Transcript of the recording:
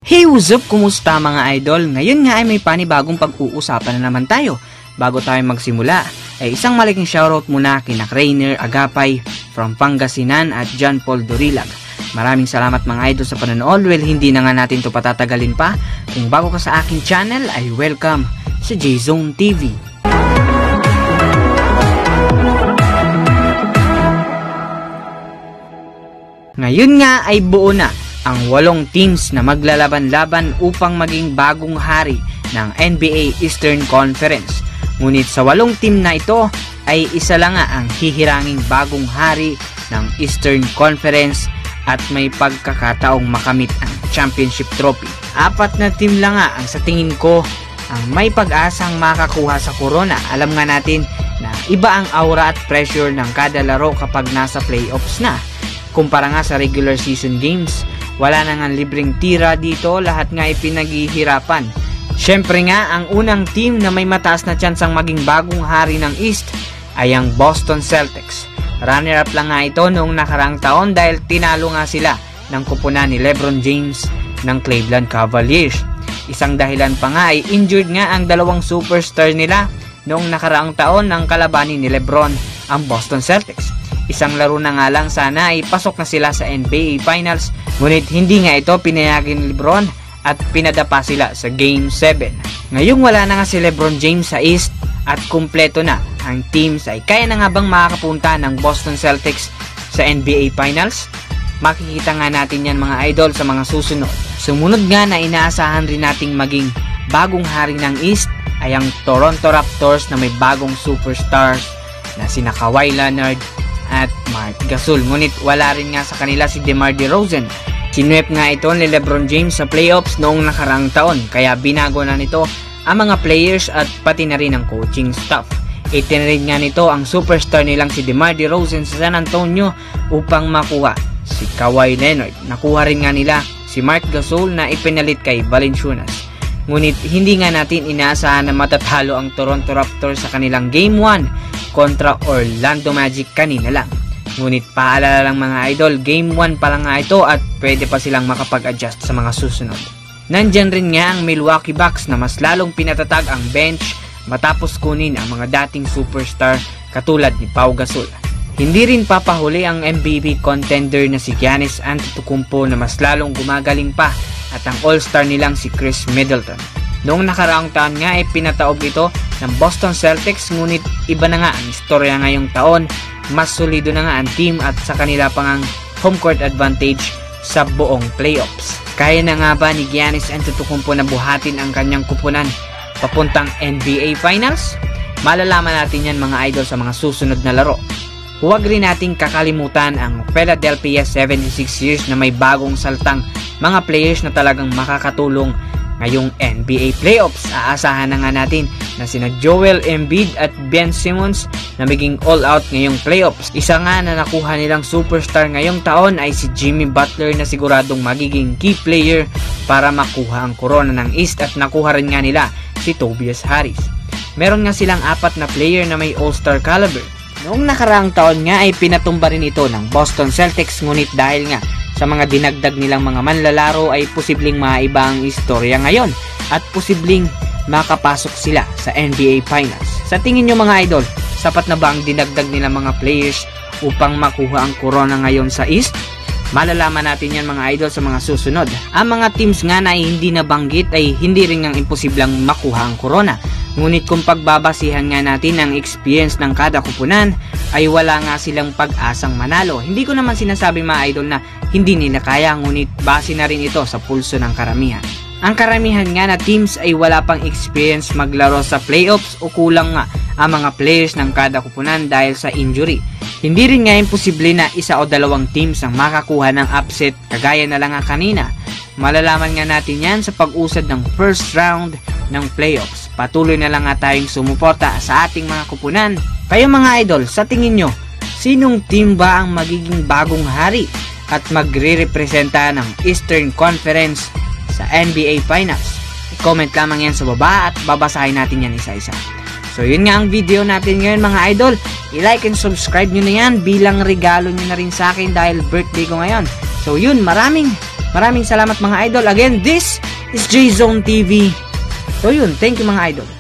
Hey, what's up? Kumusta mga idol? Ngayon nga ay may panibagong pag-uusapan na naman tayo. Bago tayo magsimula, ay isang malaking shoutout muna kina Rainer Agapay from Pangasinan at John Paul Dorilag. Maraming salamat mga idol sa panonood. Well, hindi na nga natin to patatagalin pa. Kung bago ka sa aking channel, ay welcome sa J-Zone TV. Ngayon nga ay buo na ang 8 teams na maglalaban-laban upang maging bagong hari ng NBA Eastern Conference. Ngunit sa 8 team na ito ay isa lang nga ang hihiranging bagong hari ng Eastern Conference at may pagkakataong makamit ang championship trophy. 4 na team lang nga ang sa tingin ko ang may pag-asang makakuha sa corona. Alam nga natin na iba ang aura at pressure ng kada laro kapag nasa playoffs na. Kumpara nga sa regular season games, wala na nga libreng tira dito, lahat nga ay pinaghihirapan. Syempre nga, ang unang team na may mataas na tsansang maging bagong hari ng East ay ang Boston Celtics. Runner-up lang nga ito noong nakaraang taon dahil tinalo nga sila ng kupunan ni LeBron James ng Cleveland Cavaliers. Isang dahilan pa nga ay injured nga ang dalawang superstar nila noong nakaraang taon ng kalabanin ni LeBron ang Boston Celtics. Isang laro na nga lang sana ay pasok na sila sa NBA Finals, ngunit hindi nga ito pinayagan ni LeBron at pinadapa sila sa Game 7. Ngayong wala na nga si LeBron James sa East at kumpleto na ang teams, ay kaya na nga bang makakapunta ng Boston Celtics sa NBA Finals? Makikita nga natin yan mga idol sa mga susunod. Sumunod nga na inaasahan rin nating maging bagong hari ng East ay ang Toronto Raptors na may bagong superstars na sina Kawhi Leonard at Marc Gasol. Ngunit wala rin nga sa kanila si DeMar DeRozan. Sinwep nga ito ni LeBron James sa playoffs noong nakaraang taon, kaya binago na nito ang mga players at pati na rin ang coaching staff. Itinrid nga nito ang superstar nilang si DeMar DeRozan sa San Antonio upang makuha si Kawhi Leonard. Nakuha rin nga nila si Marc Gasol na ipinalit kay Valanciunas. Ngunit hindi nga natin inaasahan na matatalo ang Toronto Raptors sa kanilang Game 1 kontra Orlando Magic kanina lang. Ngunit paalala lang mga idol, Game 1 pa lang nga ito at pwede pa silang makapag-adjust sa mga susunod. Nandyan rin nga ang Milwaukee Bucks na mas lalong pinatatag ang bench matapos kunin ang mga dating superstar katulad ni Pau Gasol. Hindi rin papahuli ang MVP contender na si Giannis Antetokounmpo na mas lalong gumagaling pa at ang all-star nilang si Chris Middleton. Noong nakaraang taon nga ay pinataob ito ng Boston Celtics, ngunit iba na nga ang istorya ngayong taon. Mas solido na nga ang team at sa kanila pang home court advantage sa buong playoffs. Kaya na nga ba ni Giannis Antetokounmpo na buhatin ang kanyang kupunan papuntang NBA Finals? Malalaman natin yan mga idol sa mga susunod na laro. Huwag rin nating kakalimutan ang Philadelphia 76ers na may bagong saltang mga players na talagang makakatulong ngayong NBA playoffs. Aasahan na nga natin na sina Joel Embiid at Ben Simmons na maging all-out ngayong playoffs. Isa nga na nakuha nilang superstar ngayong taon ay si Jimmy Butler na siguradong magiging key player para makuha ang corona ng East, at nakuha rin nga nila si Tobias Harris. Meron nga silang 4 na player na may all-star caliber. Noong nakaraang taon nga ay pinatumba rin ito ng Boston Celtics, ngunit dahil nga sa mga dinagdag nilang mga manlalaro ay posibleng maiba ang istorya ngayon at posibleng makapasok sila sa NBA Finals. Sa tingin nyo mga idol, sapat na ba ang dinagdag nilang mga players upang makuha ang corona ngayon sa East? Malalaman natin yan mga idol sa mga susunod. Ang mga teams nga na hindi nabanggit ay hindi rin ang imposibleng makuha ang corona. Ngunit kung pagbabasihan nga natin ang experience ng kada kupunan, ay wala nga silang pag-asang manalo. Hindi ko naman sinasabi mga idol na hindi nila kaya, ngunit base na rin ito sa pulso ng karamihan. Ang karamihan nga na teams ay wala pang experience maglaro sa playoffs o kulang nga ang mga players ng kada kupunan dahil sa injury. Hindi rin nga imposible na 1 o 2 teams ang makakuha ng upset kagaya na lang nga kanina. Malalaman nga natin yan sa pag-usad ng first round ng playoffs. Patuloy na lang nga tayong sumuporta sa ating mga kupunan. Kayo mga idol, sa tingin nyo, sinong team ba ang magiging bagong hari at magre-representa ng Eastern Conference sa NBA Finals? I-comment lamang yan sa baba at babasahin natin yan isa-isa. So yun nga ang video natin ngayon mga idol. I-like and subscribe nyo na yan bilang regalo nyo na rin sa akin dahil birthday ko ngayon. So yun, maraming Maraming salamat mga idol. Again, this is J-Zone TV. So yun, thank you mga idol.